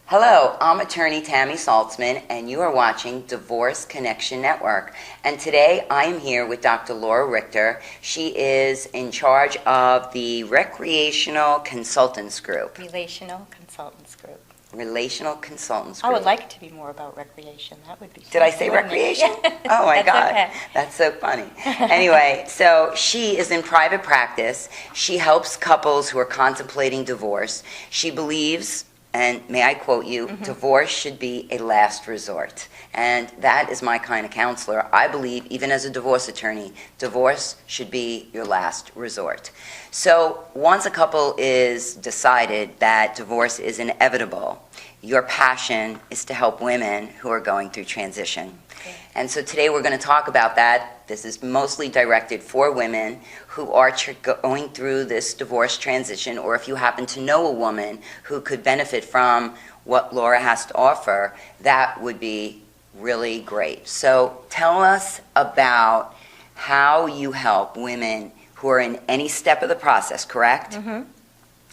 Hello, I'm attorney Tammy Saltzman, and you are watching Divorce Connection Network. And today I am here with Dr. Laura Richter. She is in charge of the Recreational Consultants Group. Relational Consultants Group. Relational Consultants I Group. would like it to be more about recreation. That would be fun. Did I say recreation? Oh my That's God. okay. That's so funny. Anyway, so she is in private practice. She helps couples who are contemplating divorce. She believes, and may I quote you, divorce should be a last resort. And that is my kind of counselor. I believe, even as a divorce attorney, divorce should be your last resort. So once a couple is decided that divorce is inevitable, your passion is to help women who are going through transition. Okay. And so today we're going to talk about that. This is mostly directed for women who are going through this divorce transition, or if you happen to know a woman who could benefit from what Laura has to offer, that would be really great. So tell us about how you help women who are in any step of the process, correct? Mm-hmm.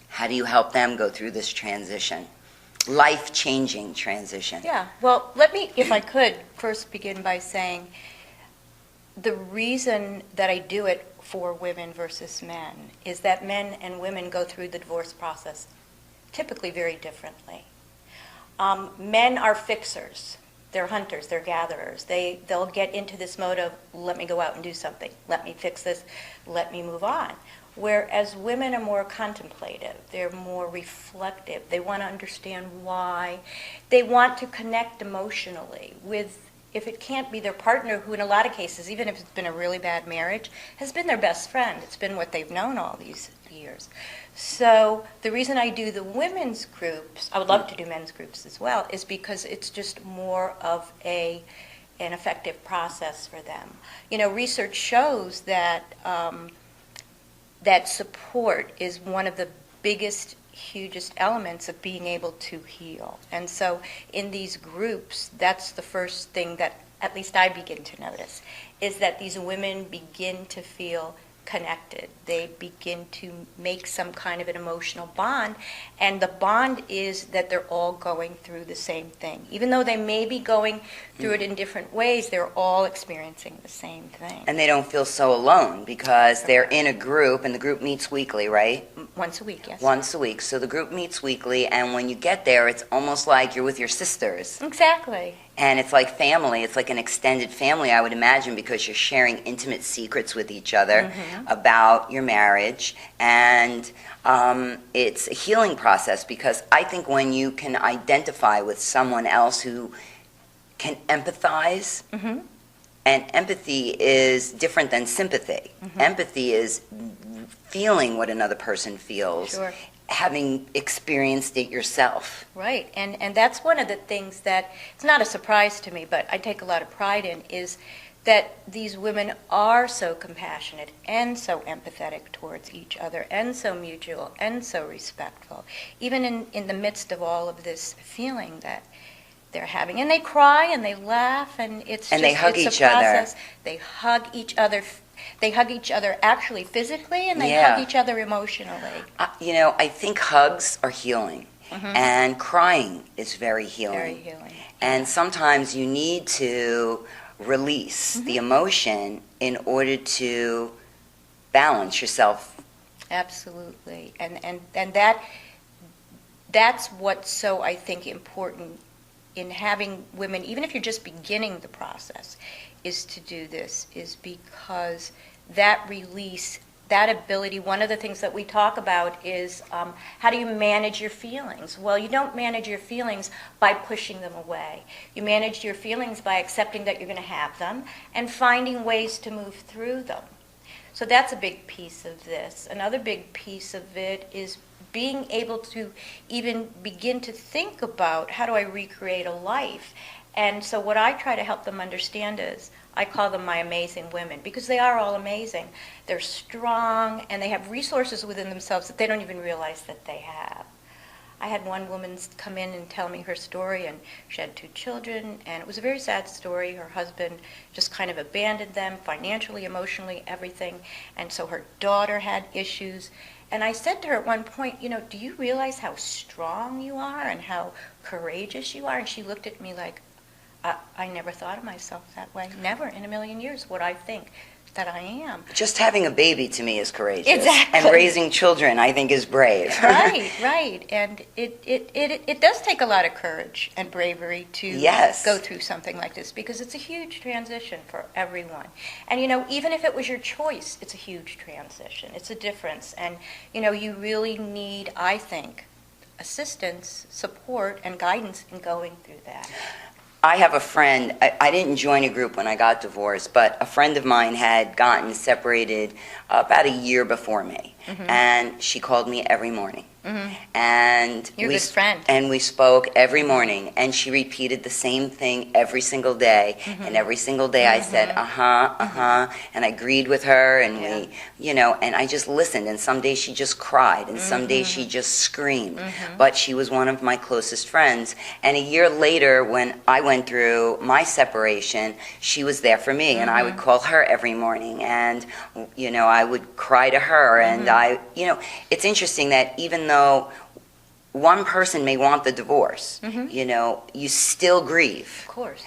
How do you help them go through this transition? Life-changing transition. Yeah. Well, let me, if I could, first begin by saying the reason that I do it for women versus men is that men and women go through the divorce process typically very differently. Men are fixers. They're hunters. They're gatherers. They'll get into this mode of, let me go out and do something. Let me fix this. Let me move on. Whereas women are more contemplative, they're more reflective, they want to understand why, they want to connect emotionally with, if it can't be their partner, who in a lot of cases, even if it's been a really bad marriage, has been their best friend. It's been what they've known all these years. So the reason I do the women's groups, I would love to do men's groups as well, is because it's just more of an effective process for them. You know, research shows that that support is one of the biggest, hugest elements of being able to heal. And so in these groups, that's the first thing that at least I begin to notice, is that these women begin to feel connected. They begin to make some kind of an emotional bond, and the bond is that they're all going through the same thing. Even though they may be going through it in different ways, they're all experiencing the same thing. And they don't feel so alone because they're in a group, and the group meets weekly, right? Once a week, yes. Once a week. So the group meets weekly, and when you get there, it's almost like you're with your sisters. Exactly. And it's like family. It's like an extended family, I would imagine, because you're sharing intimate secrets with each other about your marriage. And it's a healing process, because I think when you can identify with someone else who can empathize, and empathy is different than sympathy. Empathy is feeling what another person feels. Sure. Having experienced it yourself. Right, and that's one of the things that, it's not a surprise to me, but I take a lot of pride in, is that these women are so compassionate and so empathetic towards each other and so mutual and so respectful, even in the midst of all of this feeling that they're having. And they cry and they laugh, and it's And just, they hug it's each a other. process. They hug each other. They hug each other actually physically, and they Yeah. hug each other emotionally. You know, I think hugs are healing, and crying is very healing. Very healing. And sometimes you need to release the emotion in order to balance yourself. Absolutely, and that's what's so, I think, important in having women, even if you're just beginning the process, is to do this, is because that release, that ability, one of the things that we talk about is how do you manage your feelings? Well, you don't manage your feelings by pushing them away. You manage your feelings by accepting that you're going to have them and finding ways to move through them. So that's a big piece of this. Another big piece of it is being able to even begin to think about, how do I recreate a life? And so what I try to help them understand is, I call them my amazing women, because they are all amazing. They're strong, and they have resources within themselves that they don't even realize that they have. I had one woman come in and tell me her story, and she had 2 children, and it was a very sad story. Her husband just kind of abandoned them financially, emotionally, everything, and so her daughter had issues, And I said to her at one point, do you realize how strong you are and how courageous you are? And she looked at me like, I never thought of myself that way. Never in a million years would I think that I am. Just having a baby to me is courageous. Exactly. And raising children, I think, is brave. Right. And it does take a lot of courage and bravery to Yes. go through something like this, because it's a huge transition for everyone. And, even if it was your choice, it's a huge transition. It's a difference. And, you really need, I think, assistance, support, and guidance in going through that. I have a friend, I didn't join a group when I got divorced, but a friend of mine had gotten separated about a year before me. Mm-hmm. And she called me every morning. Mm-hmm. And You're a good friend. And we spoke every morning, and she repeated the same thing every single day. Mm-hmm. And every single day I said, and I agreed with her, and we, and I just listened. And some days she just cried, and some days she just screamed. Mm-hmm. But she was one of my closest friends. And a year later, when I went through my separation, she was there for me, and I would call her every morning, and I would cry to her, and it's interesting that even though one person may want the divorce, you still grieve. Of course.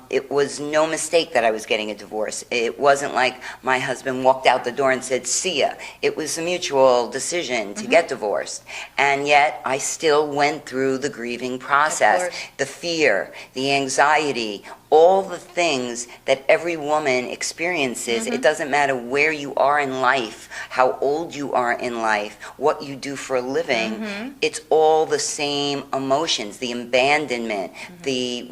It was no mistake that I was getting a divorce. It wasn't like my husband walked out the door and said, "See ya." It was a mutual decision to get divorced. And yet I still went through the grieving process, the fear, the anxiety, all the things that every woman experiences. It doesn't matter where you are in life, how old you are in life, what you do for a living. It's all the same emotions, the abandonment, the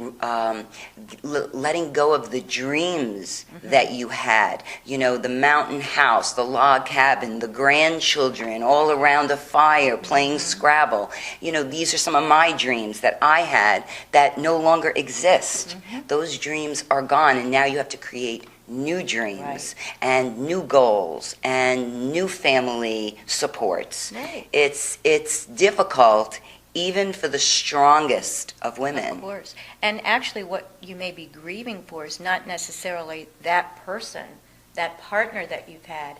letting go of the dreams that you had, the mountain house, the log cabin, the grandchildren all around a fire playing Scrabble. These are some of my dreams that I had that no longer exist. Those dreams are gone, and now you have to create new dreams and new goals and new family supports. It's difficult even for the strongest of women. Of course. And actually what you may be grieving for is not necessarily that person, that partner that you've had,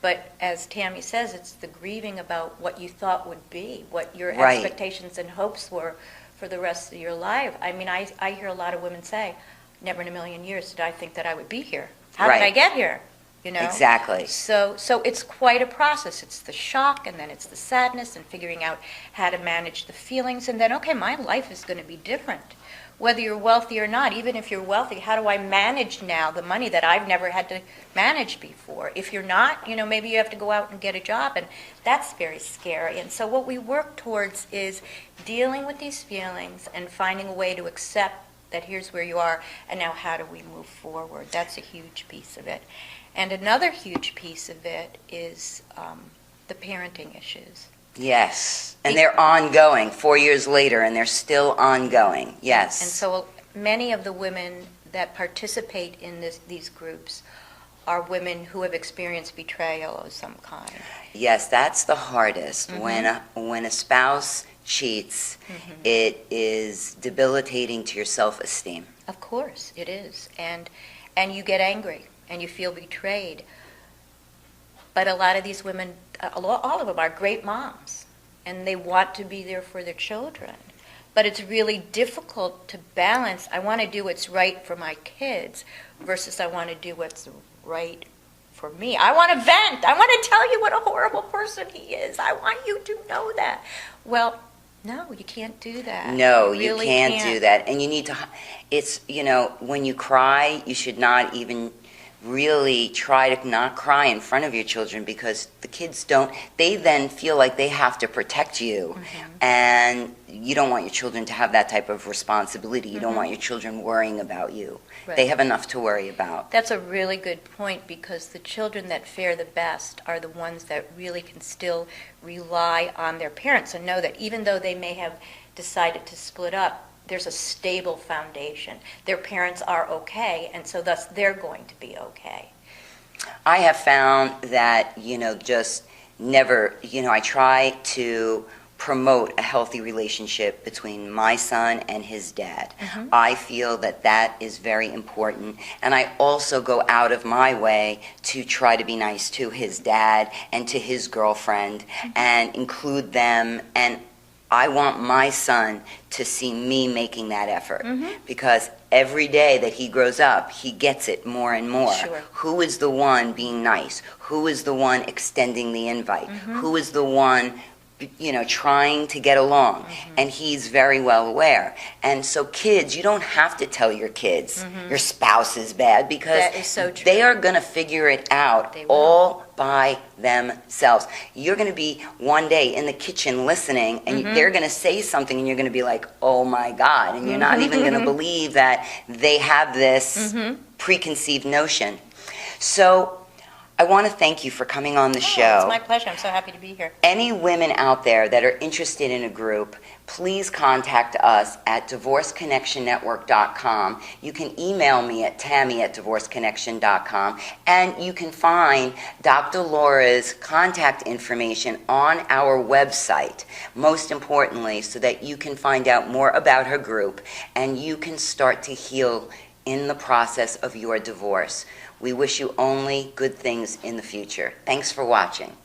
but as Tammy says, it's the grieving about what you thought would be, what your expectations and hopes were for the rest of your life. I mean, I hear a lot of women say, never in a million years did I think that I would be here. How did I get here? Exactly. So it's quite a process. It's the shock, and then it's the sadness, and figuring out how to manage the feelings, and then, okay, my life is going to be different. Whether you're wealthy or not, even if you're wealthy, how do I manage now the money that I've never had to manage before? If you're not, maybe you have to go out and get a job, and that's very scary. And so what we work towards is dealing with these feelings and finding a way to accept that here's where you are, and now how do we move forward? That's a huge piece of it. And another huge piece of it is the parenting issues. Yes, and they're ongoing 4 years later, and they're still ongoing. Yes. And so many of the women that participate in these groups are women who have experienced betrayal of some kind. Yes, that's the hardest. When a spouse cheats, it is debilitating to your self-esteem. Of course, it is. And you get angry, and you feel betrayed. But a lot of these women, all of them are great moms, and they want to be there for their children. But it's really difficult to balance, I want to do what's right for my kids versus I want to do what's right for me. I want to vent. I want to tell you what a horrible person he is. I want you to know that. Well, no, you can't do that. No, you can't do that. And you need to, it's, when you cry, you should not even really try to not cry in front of your children, because the kids they then feel like they have to protect you. And you don't want your children to have that type of responsibility. You don't want your children worrying about you. They have enough to worry about. That's a really good point, because the children that fare the best are the ones that really can still rely on their parents and know that even though they may have decided to split up, there's a stable foundation. Their parents are okay, and so thus they're going to be okay. I have found that, just never, I try to promote a healthy relationship between my son and his dad. I feel that that is very important, and I also go out of my way to try to be nice to his dad and to his girlfriend and include them, and I want my son to see me making that effort because every day that he grows up, he gets it more and more. Sure. Who is the one being nice? Who is the one extending the invite? Who is the one, trying to get along? And he's very well aware. And so kids, you don't have to tell your kids your spouse is bad, because That is so true. they are going to figure it out They will. all by themselves. You're going to be one day in the kitchen listening, and they're going to say something, and you're going to be like, oh my God, and you're not even going to believe that they have this preconceived notion. So I want to thank you for coming on the show. It's my pleasure. I'm so happy to be here. Any women out there that are interested in a group, please contact us at divorceconnectionnetwork.com. You can email me at tammy@divorceconnection.com, and you can find Dr. Laura's contact information on our website, most importantly, so that you can find out more about her group and you can start to heal in the process of your divorce. We wish you only good things in the future. Thanks for watching.